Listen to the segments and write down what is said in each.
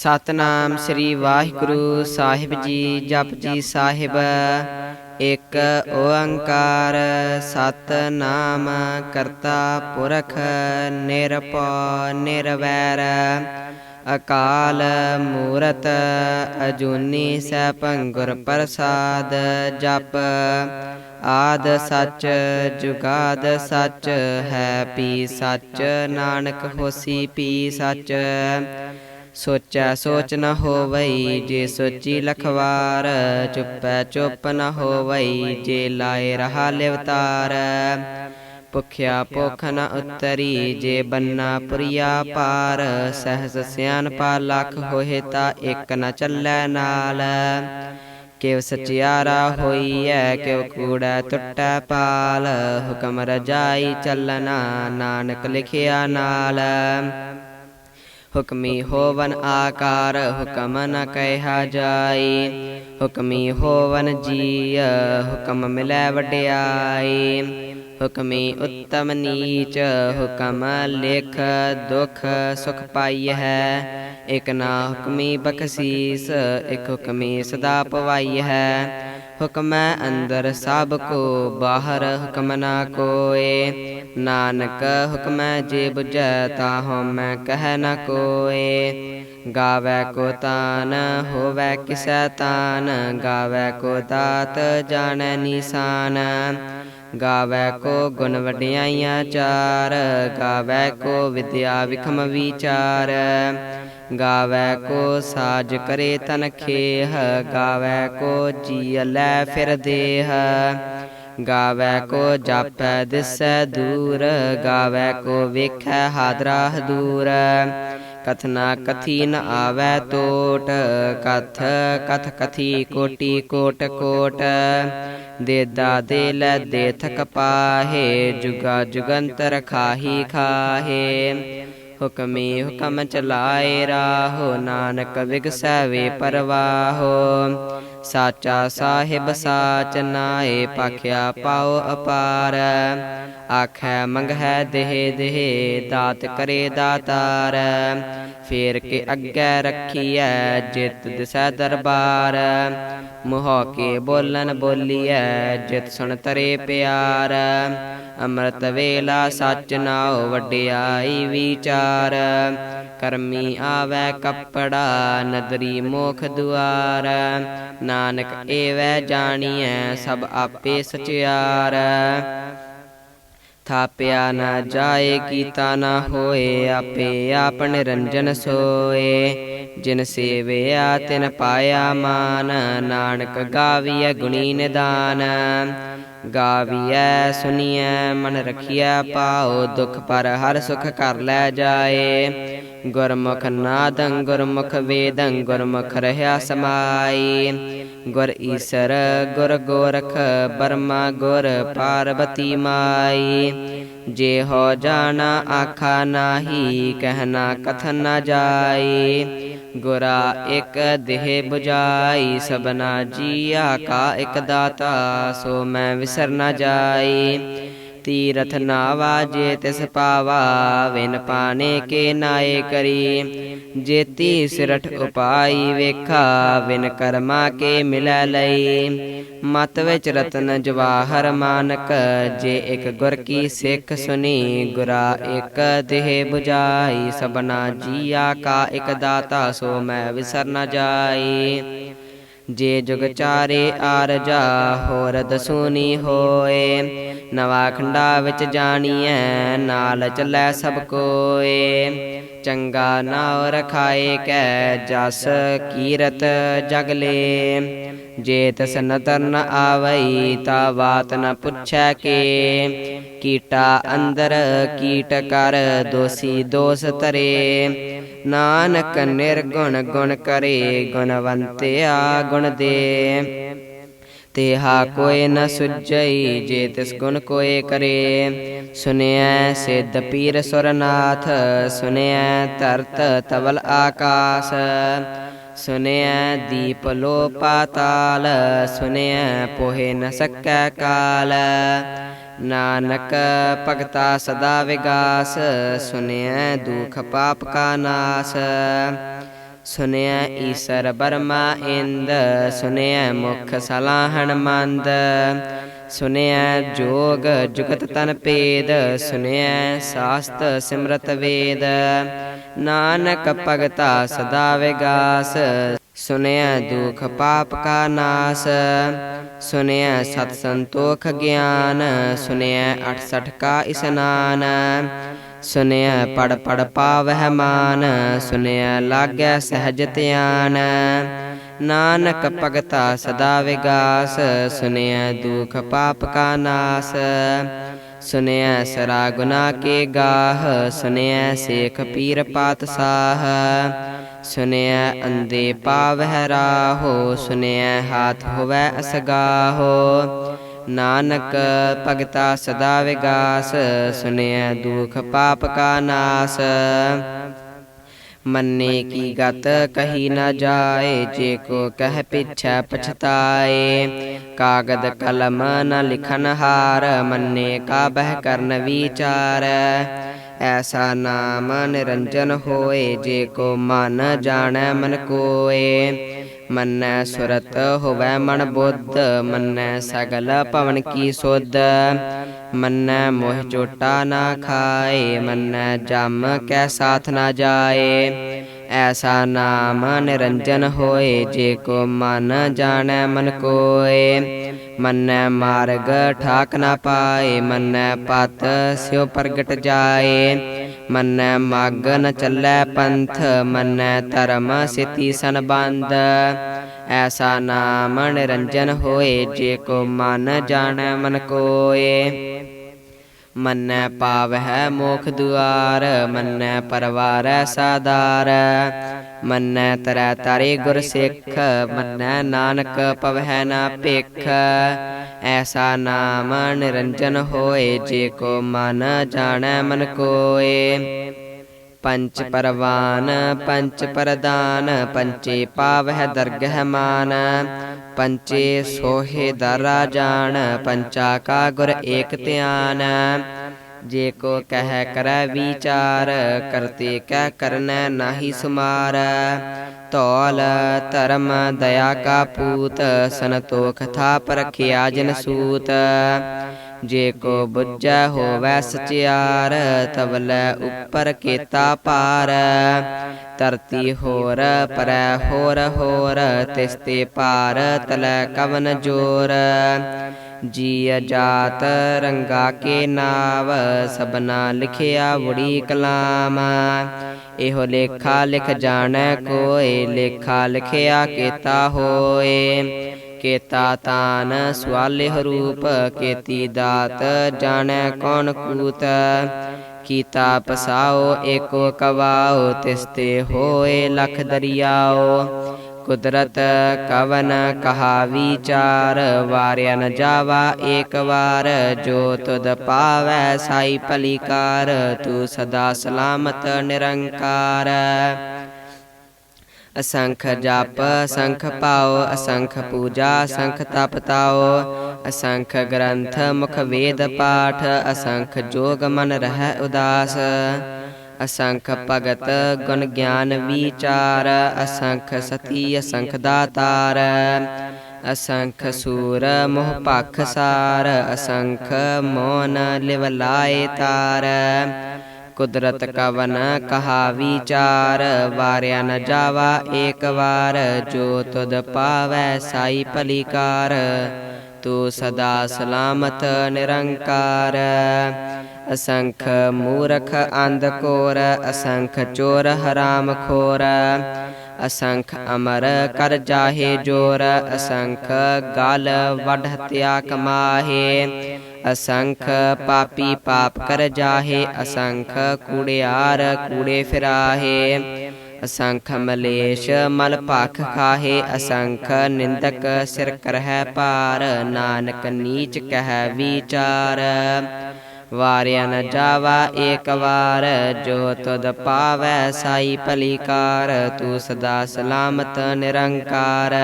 सतनाम श्री वाहिगुरु साहिब जी। जप जी साहिब। एक ओंकार सतनाम करता पुरख निरभउ निरवैर अकाल मूरत अजूनी सैभं गुर प्रसाद। जप आद सच जुगाद सच है पी सच नानक होसी पी सच। सोचै सोच न होवई जे सोची लखवार चुपै चुप न होवई जे लाए रहा लिवतार। भुख्या भुख न उतरी जे बन्ना पुरिया पार सहस सियानपा लख होए ता एक न चलै नाल। किव सचियारा होईऐ किव कूड़ै टुटै पाल हुकम रजाई चलना नानक लिखिया नाल। हुक्मी होवन आकार हुकम न कहा जाई हुक्मी होवन जीय हुकम मिलै वड्याई। हुक्मी उत्तम नीच हुकम लिख दुख सुख पाई है। एक ना हुक्मी बख्शीस एक हुक्मी सदा पवाई है। हुक्मै अंदर सब को बाहर हुक्म ना कोय नानक हुक्मै जे बुझै ताहु मैं कह न कोय। गावै को तान होवै किसै तान गावै को दात जानै निशान। गावै को गुण वड्याइयां चार गावै को विद्या विखम विचार। गावै को साज करे तन खेह गावै को जिय लै फिर देह। गावै को जापै दिसै दूर गावै को वेखै हादरा हदूर। कथना कथी न आवै तोट कथ कथ कथी कोटि कोट कोट। देदा दे लै दे थक पाहे जुगा जुगंतर खाही खाहे। हुक्मी हुक्म चलाए राहो नानक विगसै वे परवाहो। साचा साहिब साच नाए पाखिया पाओ अपार। आखै मंगै देह देह दात करे दातार। फेर के अग्गै रखियै जित दिसै दरबार। मुँह के बोलन बोलिए जित सुन तरे प्यार। अमृत वेला सच नाओ वड्याई विचार। करमी आवै कपड़ा नदरी मोख दुआर। नानक एवै जानिए सब आपे सचियार। थाप्या न जाए कीता न होए आपे आप निरंजन सोए। जिन सेवया तिन पाया मान नानक गाविय गुणी निदान। गाविय सुनिए मन रखिए पाओ दुख पर हर सुख कर लै जाए। गुरमुख नादं गुरमुख वेदं गुरमुख रह्या समाई। गुर ईसर गुर गोरख बर्मा गुर पार्वती माई। जे हो जाना आखा नाही कहना कथन न जाई। गुरा एक देह बुझाई सबना जिया का एक दाता सो मैं विसर न जाई। तीरथ नावा जे तिस पावा विन पाने के नाए करी। जेती सिरठ उपाई वेखा विन कर्मा के मिलै लई। मत विच रतन जवाहर मानक जे एक गुर की सिख सुनी। गुरा एक देह बुझाई सबना जिया का एक दाता सो मैं विसर न जाई। जे जुग चारे आरजा होर दसूनी होए। नवा खंडा विच जानिए नाल चलै सब कोय। चंगा नाव रखाए कै जस कीरत जगले। जे तस नतर न आवई ता बात न पुछै के। कीटा अंदर कीट कर दोषी दोष तरे। नानक निर्गुण गुण करे गुणवंत्या गुण दे। तेहा कोय न सुझई जे तिस गुण कोय करे। सुनिए सिद्ध पीर सुरनाथ सुनिए तरत तवल आकाश। सुनिए दीप लो पाताल सुनिए पोहे न सकै काल। नानक भगता सदा विगास सुनिए दुख पाप का नाश। सुनिया ईसर बर्मा इंद सुनिया मुख सलाहन मंद सुनिया जोग जुगत तन पेद सुनिया शास्त सिमरत वेद नानक भगता सदा विगास सुनिया दुख पाप का नाश सुनिया सत संतोख ज्ञान सुनिया 68 का स्नान सुनिया पढ़ पढ़ पावह मान सुनिया लागै सहज ध्यान नानक भगता सदा विगास सुनिया दुख पाप का नाश सुनिया सरा गुना के गाह सुनिया शेख पीर पातशाह सुनिया अंधे पावह राहो सुनिया हाथ होवै असगाहो नानक भगता सदा विगास सुनिया दुख पाप का नाश मन्ने की गत कही न जाए जे को कह पिछा पछताए कागद कलम न लिखन हार मन्ने का बह करन विचार ऐसा नाम निरंजन होए जे को मन जाने मन कोए मन्नै सुरत होवै मन बुद्ध मन्नै सगल पवन की सुध मन्नै मोह चोटा ना खाए मन्नै जम कै साथ ना जाए ऐसा नाम निरंजन होए जे को मन जाने मन कोए मन्नै मार्ग ठाक ना पाए मन्नै पत स्यो प्रगट जाए मन्नै मग न चलै पंथ मन्नै धर्म सिति संबंध ऐसा नाम निरंजन होए जे को मन जाने मन कोए मन्नै पावह मोख दुआर मन्नै परवार सादार मन्नै तरै तारे गुर सिख मन्नै नानक पवह ना भिख ऐसा नाम निरंजन होए जे को मन जाने मन कोए पंच परवान पंच परदान पंचे पावह दरगह मान पंचे सोहे दरा जान पंचा का गुर एक ध्यान जे को कह कर विचार करते कह करन नाही सुमार तौल धर्म दया का पूत संतोख था परखिया जिन सूत जे को बुझै होवै सचियार तवलै उपर केता पार धरती होर परै होर होर तिसते पार तलै कवन जोर जी जात रंगा के नाव सबना लिखिया बुड़ी कलाम एहो लेखा लिख जाने कोय लेखा लिखिया केता होए केता तान स्वालिह रूप केती दात जाने कौन कूत कीता पसाओ एको कवाओ तिसते होए लख दरियाओ कुदरत कवन कहा विचार वार्या न जावा एक बार जो तुद पावै साई पलिकार तू सदा सलामत निरंकार असंख जाप असंख पाओ असंख पूजा असंख तप ताओ असंख ग्रंथ मुख वेद पाठ असंख जोग मन रह उदास असंख भगत गुण ज्ञान विचार असंख सती असंख दातार असंख सूर मोह पख सार असंख मौन लिव लाए तार कुदरत कवन कहा विचार वार्या न जावा एक बार जो तुद पावै साई पलिकार तू सदा सलामत निरंकार असंख मूरख अंधकोर असंख चोर हराम खोर असंख अमर कर जाहे जोर असंख गाल वड हत्या कमाहे असंख पापी पाप कर जाहे असंख कूड़ियार कूड़े फिराहे असंख मलेश मल पाख खाहे असंख निंदक सिर करह पार नानक नीच कह विचार वार्या न जावा एक बार जो तुद पावै साई पलिकार तू सदा सलामत निरंकार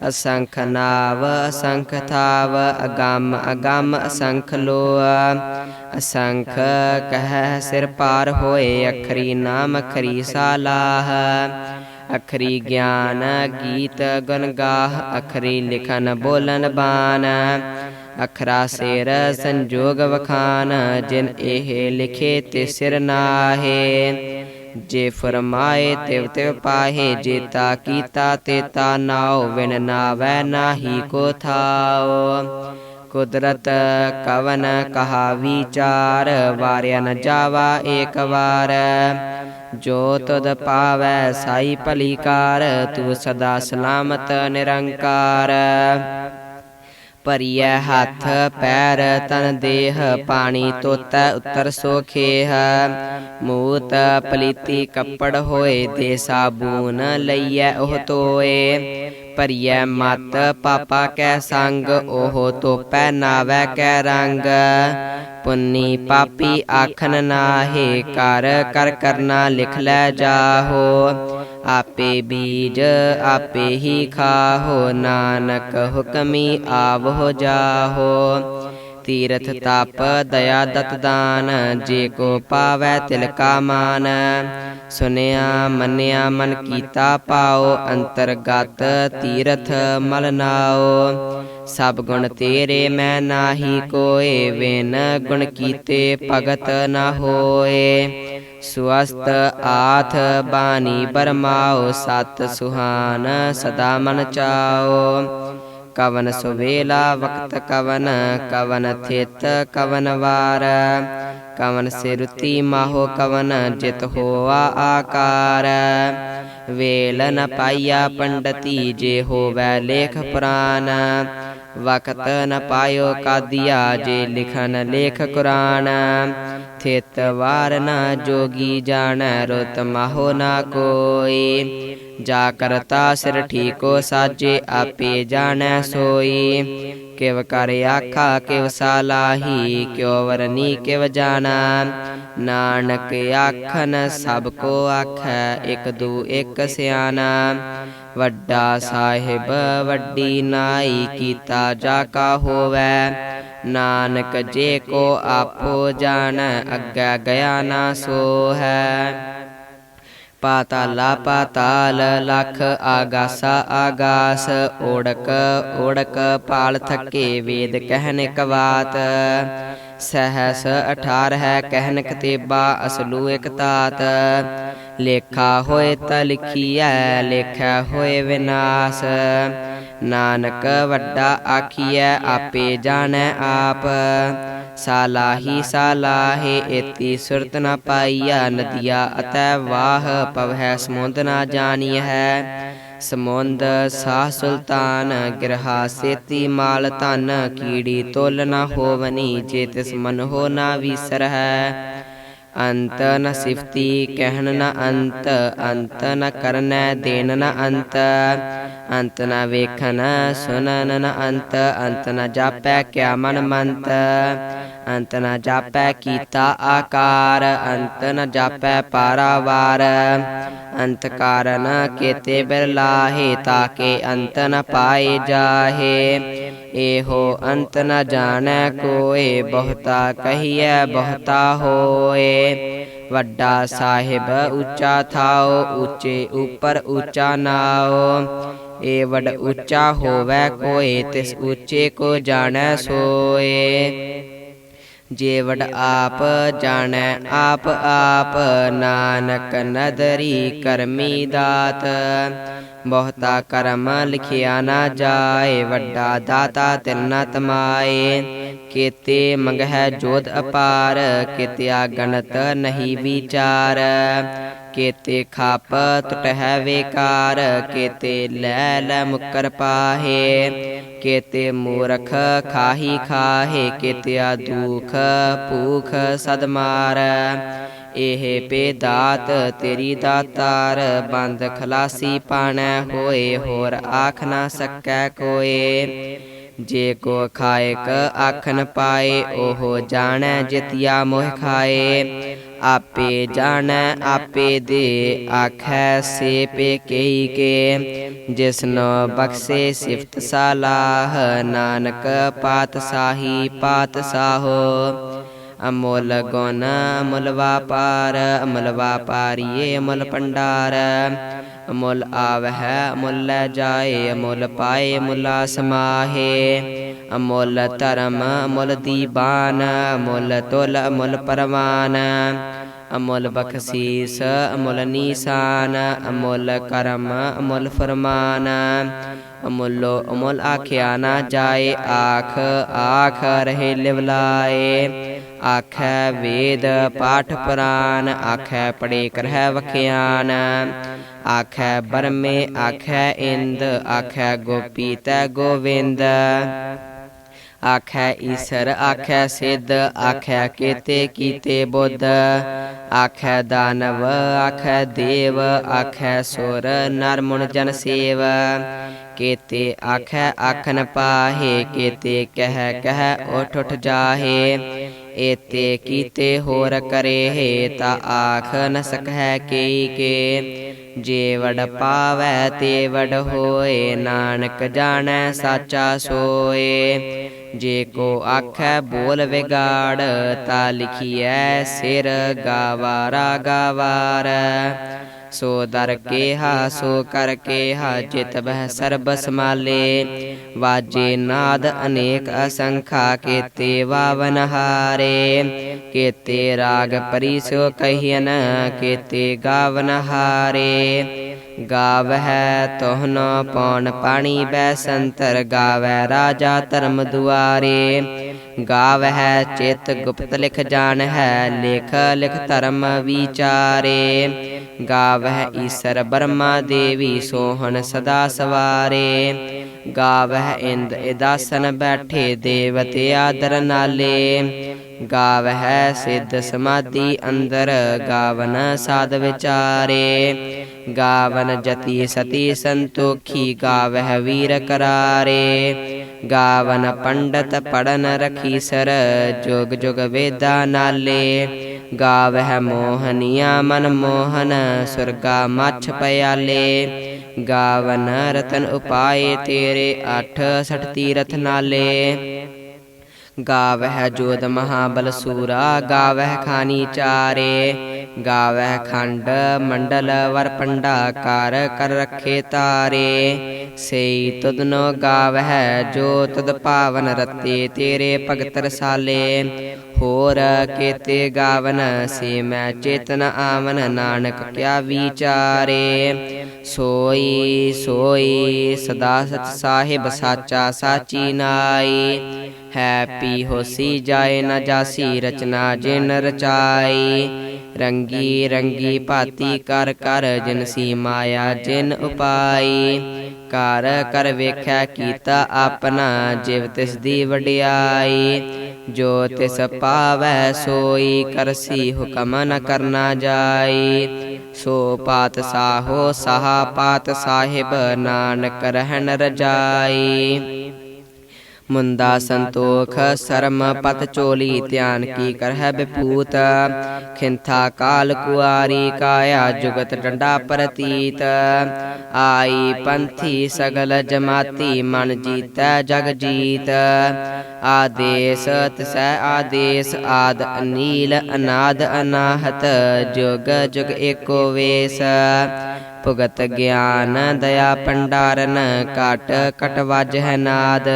असंख नाव असंख थाव अगम अगम असंख लोह असंख कह सिर पार होए अखरी नाम अखरी सालाह अखरी ज्ञान गीत गुण गाह, अखरी लिखन बोलन बान। अखरा सिर संजोग वखान, जिन एह लिखे ते सिर नाहे। जे फरमाए तिव तिव पाहे, जेता कीता तेता नाओ। विन नावै नाही को थाओ, कुदरत कवन कहा विचार। वार्या न जावा एक बार, जो तुद पावै साई भली कार। तू सदा सलामत निरंकार। भरिया हाथ पैर तन देह, पानी तोतै उत्तर सोखेह। मूत पलीती कपड़ होए, दे साबून लइयै ओह धोए। भरिया मत पापा कै संग, ओह तोपै नावै कै रंग। पुन्नी पापी आखन नाहे, कर कर करना लिख लै जाहो। आपे बीज आपे ही खाहो, नानक हुक्मी आवहो जाहो। तीरथ तप दया दत दान, जे को पावै तिल का मान। सुनिया मनिया मन कीता पाओ, अंतरगत तीरथ मल नाओ। सब गुण तेरे मैं नाही कोय, बिन गुण कीते भगत न होए। स्वस्थ आथ बानी बरमाओ, सत सुहान सदा मन चाओ। कवन सुवेला वक्त कवन, कवन थित कवन वार। कवन सिरुति माहो कवन, जित होआ आकार। वेल न पाइया पंडती, जे होवै लेख पुराण। वक्त न पायो कादिया, जे लिखन लेख कुरान। थित वार न जोगी जान, रुत माहो ना कोई। जा करता सिर ठीको साजे, आपे जानै सोई। किव कर आखा किव सालाही, क्यों वरनी किव जाना। नानक आखन सब को आखै, एक दू एक सियाना। वड्डा साहिब वड्डी नाई, कीता जाका होवै। नानक जे को आपो जानै, अग्गै गया ना सो है। पाताला पाताल लख, आगासा आगास। ओड़क ओड़क पाल थके, वेद कहन एक बात। सहस 18 कहन कतेबा, असलू एक तात। लेखा होए त लिखिए, लेखा होए विनाश। नानक वड्डा आखिए, आपे जानै आप। सालाही सालाहे, एती सुरत न पाइया। नदिया अतै वाह, पवै समुंद न जानिय है। समुंद साह सुल्तान, गिरहा सेती माल धन। कीड़ी तोल न होवनी, जे तिस मन हो ना विसर है। अंत न सिफती कहन न अंत, अंत न करनै देन न अंत। अंत न वेखन सुनन न अंत, अंत न जापै क्या मन मंत। अंत न जापै कीता आकार, अंत न जापै पारावार। अंत कारण केते बिरलाहे, ताके अंत न पाए जाहे। एहो अंत न जानै कोय, बहुता कहिए बहुता होए। वड्डा साहिब ऊंचा थाओ, ऊंचे ऊपर ऊंचा नाओ। ए वड ऊंचा होवै कोय, तिस ऊंचे को जानै सोए। जे वड आप जानै आप आप, नानक नदरी करमी दात। बहुता करम लिखिया न जाए, वड्डा दाता तिल न तमाए। केते मंगह जोध अपार, केत्या गणत नहीं विचार। केते खाप टुटह बेकार, केते लैल मुकर पाहे। केते मूरख खाही खाहे, केत्या दुख भूख सदमार। एह पे दात तेरी दातार, बंद खलासी पाणै होए। होर आख न सकै कोय, जे को खाएक आखन पाए। ओहो जानै जितिया मोह खाए। आपे जानै आपे दे, आखै से पे केई के। जिसनो बख्शे सिफत सालाह, नानक पातशाही पातशाहो। अमोल गुण अमोल व्यापार, अमोल व्यापारिये अमोल भंडार। अमुल आवह अमुल लै जाए, अमुल पाए अमुला समाहे। अमुल धर्म अमुल दीबान, अमुल तुल अमुल परवान। अमुल बख्शीस अमुल नीसान, अमुल करम अमुल फरमान। अमुलो अमुल आख्या ना जाए, आख आख रहे लिवलाए। आखै वेद पाठ पुराण, आखै पढ़े करह वख्यान। आखै बरमे आखै इंद, आखै गोपी तै गोविंद। आखै ईसर आखै सिद्ध, आखै केते कीते बुद्ध। आखै दानव आखै देव, आखै सुर नर मुन जन सेव। केते आखै आखन पाहे, केते कह कह उठ उठ जाहे। एते कीते होर करे हे, ता आख न सकै केई के। जे वड पावै ते वड होए, नानक जानै साचा सोए। जे को आखै बोल विगाड़, ता लिखिए सिर गावारा गावार। सो दर केहा सो कर केहा, जित बह सरब समाले। वाजे नाद अनेक असंखा, केते वावन हारे। केते राग परिसो कहियन, केते गावन हारे। गावह तोहनो पौन पाणी बैसंतर, गावै राजा धर्म दुआरे। गावह चित गुप्त लिख जान है, लिख लिख धर्म विचारे। गावह ईसर ब्रह्मा देवी, सोहन सदा सवारे। गावह इंद इदासन बैठे, देवते आदर नाले। गावह सिद्ध समाधि अंदर, गावन साध विचारे। गावन जति सती संतोखी, गावह वीर करारे। गावन पंडित पढ़न रखीसर, जुग जुग वेदा नाले। गावह मोहनिया मन मोहन, सुरगा मछ पयाले। गावन रतन उपाय तेरे, अठ सठ तीरथ नाले। गावह जोध महाबल सूरा, गावह खानी चारे। गावह खंड मंडल वर पंडा, कर कर रखे तारे। सेई तुदनो गावह जो तुद पावन, रते तेरे भगत रसाले। होर केते गावन से मैं चेतन आवन, नानक क्या विचारे। सोई सोई सदा सच साहिब, साचा साची नाई। है पी होसी जाए न जासी, रचना जिन रचाई। रंगी रंगी भाती कर कर, जिनसी माया जिन उपाई। कर कर वेख्या कीता अपना, जिव तिस दी वडियाई। जो तिस पावै सोई करसी, हुकम न करना जाई। सो पात साहो साहा पात साहिब, नानक रहन रजाई। मुंदा संतोख सरम पत चोली, ध्यान की करह विभूत। खिंथा काल कुआरी, काया जुगत डंडा प्रतीत। आई पंथी सगल जमाती, मन जीतै जग जीत। आदेश तिसै आदेश, आद अनील अनाद अनाहत। जुग जुग एको वेश। भुगत ज्ञान दया भंडारन, काट कट वाजह नाद।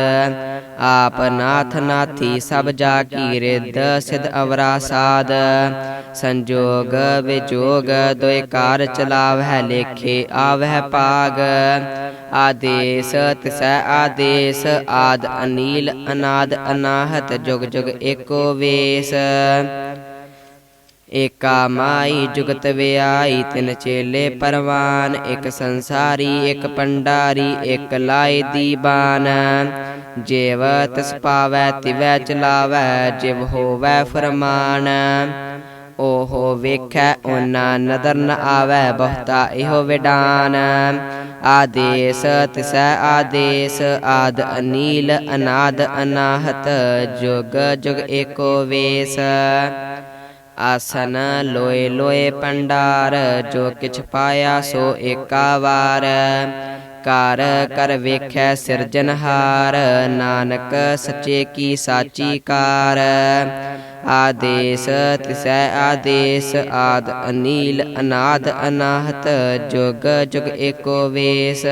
आप नाथ नाथी सब जाकी, रिद सिद्ध अवरा साध। संजोग विजोग दोय कार, चलावह लेखे आवह पाग। आदेश तिसै आदेश, आद अनील अनाद अनाहत। जुग जुग एको वेश। एका माई जुगत व्याई, तिन चेले परवान। एक संसारी एक पंडारी, एक लाए दीबान। जेव तिस पावै तिवै चलावै, जिव होवै फरमान। ओहो वेखै ओना नदर न आवै, बहुता इहो विडान। आदेश तिसै आदेश, आद अनील अनाद अनाहत। जुग जुग एको वेश। आसन लोए लोए पंडार, जो किछ पाया सो एका वार। कर कर वेख्यै सिरजनहार, नानक सच्चे की साची कार। आदेश तिसै आदेश आद अनील अनाद अनाहत जुग जुग एको वेश।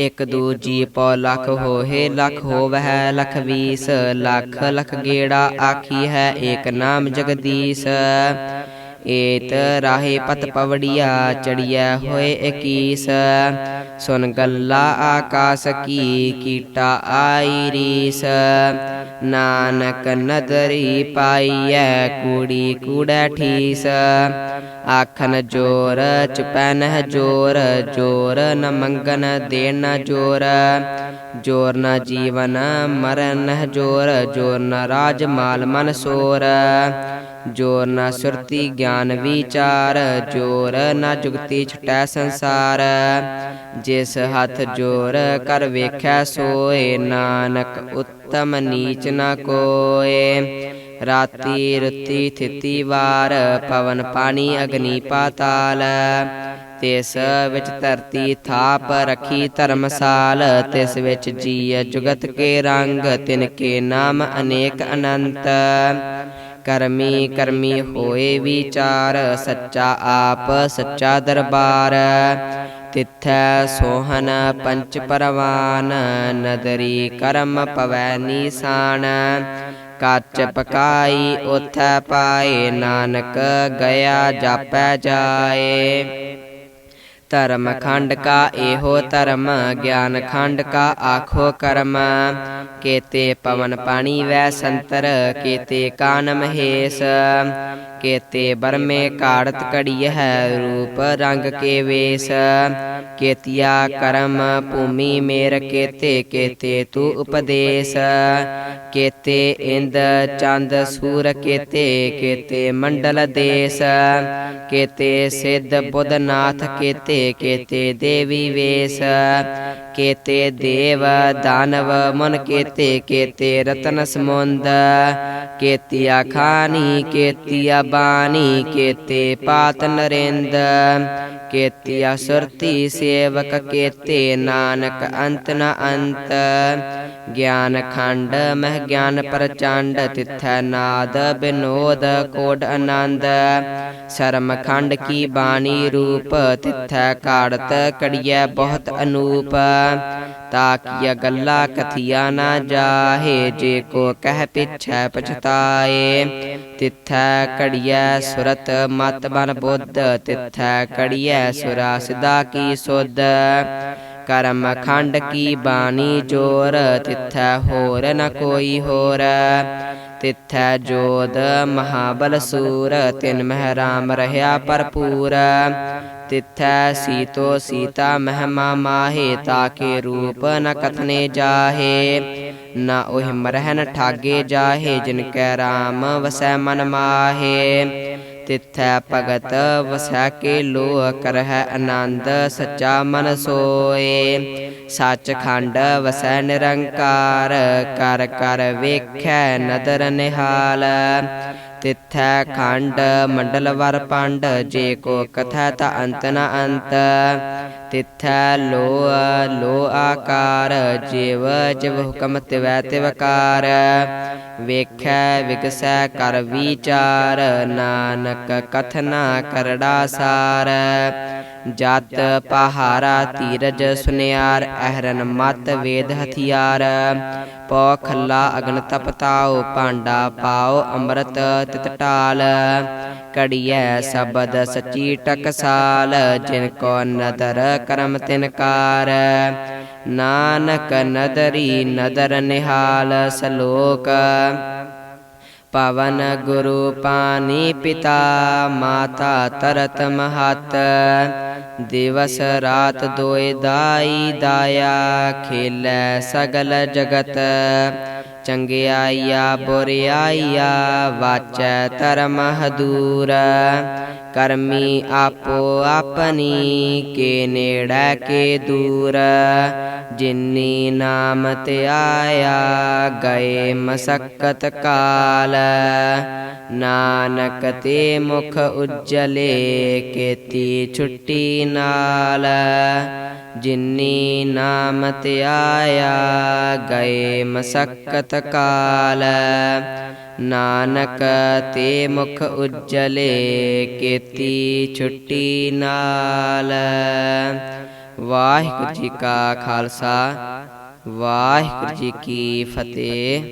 एक दूजी पौ लख होहे लख होवह लख बीस लख लख गेड़ा आखी है एक नाम जगदीश। एत राहे पत पवड़िया चढ़िया होए इक्कीस सुन गल्ला आकाश की कीटा आई रीस। नानक नदरी पाइय कूड़ी कूड़ै ठीस आखन जोर चुपैनह जोर जोर न मंगन देन न जोर जोर न जीवन मरन जोर जोर न राज माल मन सोर जोर न सुरति ज्ञान विचार जोर न जुगति छुटै संसार। जिस हाथ जोर कर वेखै सोए नानक उत्तम नीच न कोय। राति रुति थिति वार पवन पानी अग्नि पाताल तिस विच धरती थाप रखी धर्मसाल। तिस विच जीय जुगत के रंग तिनके नाम अनेक अनंत। करमी करमी होए विचार सच्चा आप सच्चा दरबार। तिथै सोहन पंच परवान नदरी करम पवै निशान। काच पकाई उथै पाए नानक गया जापै जाए। धर्म खंड का एहो धर्म ज्ञान खंड का आखो कर्म। केते पवन पानी वै संतर केते कान महेश। केते बरमे काड़त कड़िय है रूप रंग के वेश। केतिया कर्म भूमि मेर केते केते तू उपदेश। केते इंद चंद सूर केते केते मंडल देश। केते सिद्ध बुधनाथ केते केते देवी वेश। केते देव दानव मन केते केते रतन समुंद। केतिया खानी केतिया बानी केते पात नरेंद। केतिया सुरति सेवक केते नानक अंत न अंत। ज्ञान खंड मह ज्ञान प्रचंड तिथै नाद विनोद कोड आनंद। शर्म खंड की बानी रूप तिथै काड़त कड़िय बहुत अनूप। ताकिया गल्ला कथिया न जाहे जे को कह पिछै पछताए। तिथै कड़िय सुरत मत बन बुद्ध तिथै कड़िय सुरा सिदा की सुध। कर्म खंड की बानी जोर तिथै होर न कोई होर। तिथै जोध महाबल सूर तिन मह राम रहया भरपूर। तिथै सीतो सीता महिमा माहे ताके रूप न कथने जाहे। न ओहि मरह न ठागे जाहे जिनकै राम वसै मन माहे। तिथै भगत वसै के लोह करह आनंद सच्चा मन सोए। सच खंड वसै निरंकार कर कर वेखै नदर निहाल। तिथै खंड मंडल वर पंड जे को कथै ता अंत न अंत। तिथै लोह लो आकार जिव जिव हुकम तिवै तिवकार। वेखै विगसै कर विचार नानक कथना करड़ा सार। जत पहारा तीरज सुनियार अहरन मत वेद हथियार। पौ खल्ला अग्न तपताओ भांडा पाओ अमृत तित टाल। कड़िय शबद सची टकसाल जिनको नदर करम तिनकार। नानक नदरी नदर निहाल सलोक। पवन गुरु पानी पिता माता तरत महत। दिवस रात दोए दाई दाया खेलै सगल जगत। चंगियाइया बुरियाइया वाचै धर्म दूर। करमी आपो अपनी के नेड़ै के दूर। जिन्नी नाम ते आया गए मसक्कत काल। नानक ते मुख उज्जले केती छुट्टी नाल। जिन्नी नाम ते आया गए मसक्कत काल। ਨਾਨਕ ਤੇ ਮੁਖ ਉਜਲੇ ਕੀਤੀ ਛੁੱਟੀ ਨਾਲ। ਵਾਹਿਗੁਰੂ ਜੀ ਕਾ ਖਾਲਸਾ, ਵਾਹਿਗੁਰੂ ਜੀ ਕੀ ਫਤਿਹ।